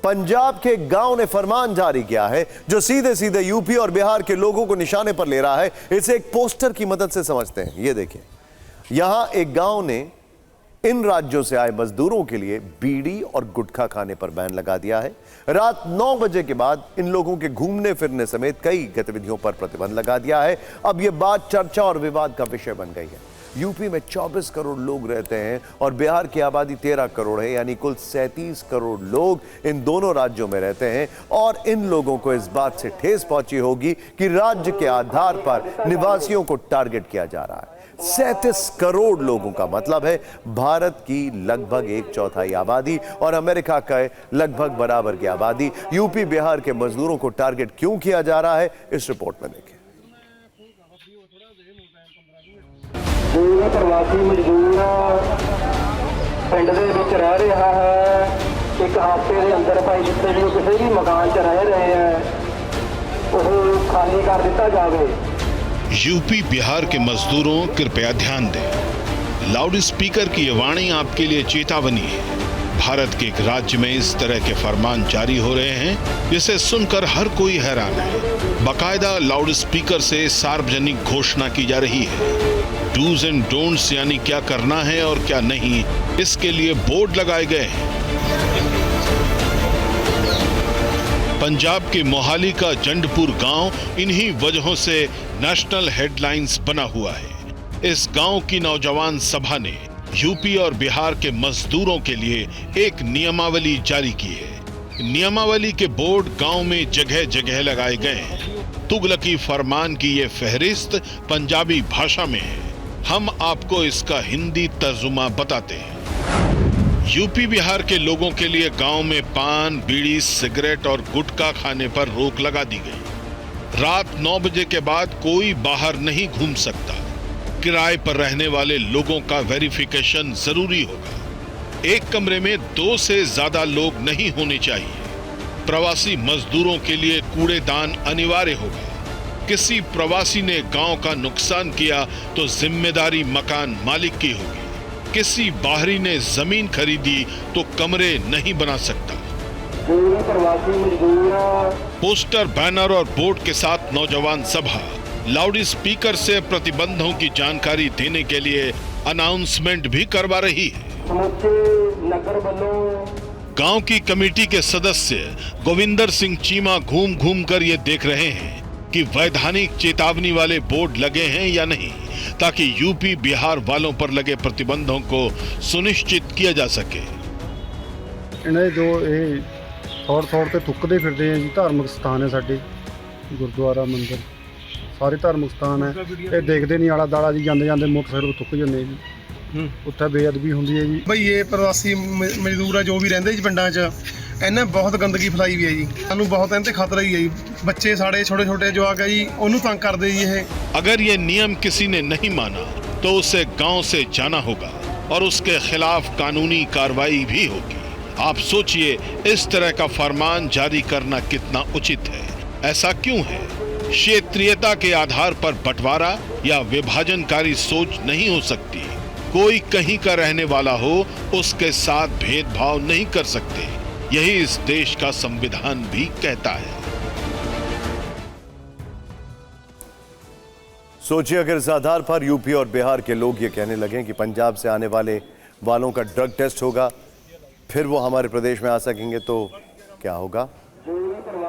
पंजाब के गांव ने फरमान जारी किया है जो सीधे सीधे यूपी और बिहार के लोगों को निशाने पर ले रहा है। इसे एक पोस्टर की मदद से समझते हैं। ये देखिए, यहां एक गांव ने इन राज्यों से आए मजदूरों के लिए बीड़ी और गुटखा खाने पर बैन लगा दिया है। रात 9 बजे के बाद इन लोगों के घूमने फिरने समेत कई गतिविधियों पर प्रतिबंध लगा दिया है। अब यह बात चर्चा और विवाद का विषय बन गई है। यूपी में 24 करोड़ लोग रहते हैं और बिहार की आबादी 13 करोड़ है, यानी कुल 37 करोड़ लोग इन दोनों राज्यों में रहते हैं। और इन लोगों को इस बात से ठेस पहुंची होगी कि राज्य के आधार पर निवासियों को टारगेट किया जा रहा है। 37 करोड़ लोगों का मतलब है भारत की लगभग 1/4 आबादी और अमेरिका का लगभग बराबर की आबादी। यूपी बिहार के मजदूरों को टारगेट क्यों किया जा रहा है, इस रिपोर्ट में देखें। जो प्रवासी मजदूर पिंड दे विच रह रहा है, एक हफ्ते के अंदर भाई जिथे भी किसी भी मकान च रह रहे हैं वो खाली कर दिता जाए। यूपी बिहार के मजदूरों कृपया ध्यान दें। लाउड स्पीकर की ये वाणी आपके लिए चेतावनी है। भारत के एक राज्य में इस तरह के फरमान जारी हो रहे हैं जिसे सुनकर हर कोई हैरान है। बाकायदा लाउड स्पीकर से सार्वजनिक घोषणा की जा रही है। डूज एंड डोंट्स यानी क्या करना है और क्या नहीं, इसके लिए बोर्ड लगाए गए हैं। पंजाब के मोहाली का जंडपुर गांव इन्हीं वजहों से नेशनल हेडलाइंस बना हुआ है। इस गांव की नौजवान सभा ने यूपी और बिहार के मजदूरों के लिए एक नियमावली जारी की है। नियमावली के बोर्ड गांव में जगह जगह लगाए गए हैं। तुगलकी फरमान की ये फहरिस्त पंजाबी भाषा में है। हम आपको इसका हिंदी तर्जुमा बताते हैं। यूपी बिहार के लोगों के लिए गांव में पान, बीड़ी, सिगरेट और गुटखा खाने पर रोक लगा दी गई। रात 9 बजे के बाद कोई बाहर नहीं घूम सकता। किराए पर रहने वाले लोगों का वेरिफिकेशन जरूरी होगा। एक कमरे में 2 से ज्यादा लोग नहीं होने चाहिए। प्रवासी मजदूरों के लिए कूड़ेदान अनिवार्य होगा। किसी प्रवासी ने गांव का नुकसान किया तो जिम्मेदारी मकान मालिक की होगी। किसी बाहरी ने जमीन खरीदी तो कमरे नहीं बना सकता। पोस्टर, बैनर और बोर्ड के साथ नौजवान सभा लाउड स्पीकर से प्रतिबंधों की जानकारी देने के लिए अनाउंसमेंट भी करवा रही है। गांव की कमेटी के सदस्य गोविंदर सिंह चीमा घूम घूम कर ये देख रहे हैं कि वैधानिक चेतावनी वाले बोर्ड लगे हैं या नहीं, ताकि यूपी बिहार वालों पर लगे प्रतिबंधों को सुनिश्चित किया जा सके। इन्हें जो थोड़ ते थुकते फिरते हैं जी, धार्मिक स्थान है साडे, गुरुद्वारा मंदिर सारे धार्मिक स्थान है। ये देखते नहीं आला दाला जी, जाते जाते मोटरसाइकिल थुक जाते जी, उत्थे बेअदबी होंदी है जी। भाई ये प्रवासी मजदूर है जो भी रहंदे जी पिंडां 'च, इन्हें बहुत गंदगी फैलाई हुई है जी। सानू बहुत इनते खतरा ही है जी। बच्चे साढ़े छोटे छोटे जो आ गए जी, उन्होंने तंग करते जी। ये अगर ये नियम किसी ने नहीं माना तो उसे गांव से जाना होगा और उसके खिलाफ कानूनी कार्रवाई भी होगी। आप सोचिए, इस तरह का फरमान जारी करना कितना उचित है। ऐसा क्यों है? क्षेत्रीयता के आधार पर बंटवारा या विभाजनकारी सोच नहीं हो सकती। कोई कहीं का रहने वाला हो, उसके साथ भेदभाव नहीं कर सकते। यही इस देश का संविधान भी कहता है। सोचिए, अगर इस आधार पर यूपी और बिहार के लोग ये कहने लगे कि पंजाब से आने वालों का ड्रग टेस्ट होगा, फिर वो हमारे प्रदेश में आ सकेंगे, तो क्या होगा?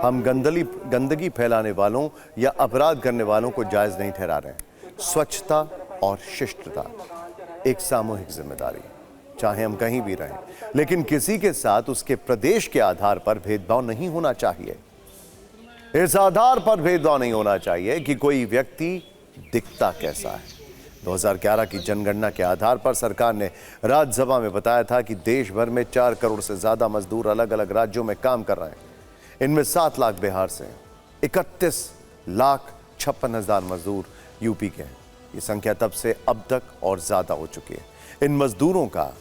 हम गंदगी फैलाने वालों या अपराध करने वालों को जायज नहीं ठहरा रहे हैं। स्वच्छता और शिष्टता एक सामूहिक जिम्मेदारी, चाहे हम कहीं भी रहें, लेकिन किसी के साथ उसके प्रदेश के आधार पर भेदभाव नहीं होना चाहिए। इस आधार पर भेदभाव नहीं होना चाहिए कि कोई व्यक्ति दिखता कैसा है। 2011 की जनगणना के आधार पर सरकार ने राज्यसभा में बताया था कि देश भर में 4 करोड़ से ज्यादा मजदूर अलग अलग राज्यों में काम कर रहे हैं। इनमें 7 लाख बिहार से हैं, 31,56,000 मजदूर यूपी के हैं। ये संख्या तब से अब तक और ज्यादा हो चुकी है। इन मजदूरों का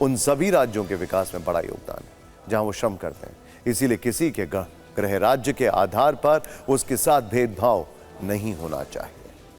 उन सभी राज्यों के विकास में बड़ा योगदान है जहां वो श्रम करते हैं। इसीलिए किसी के गृह राज्य के आधार पर उसके साथ भेदभाव नहीं होना चाहिए।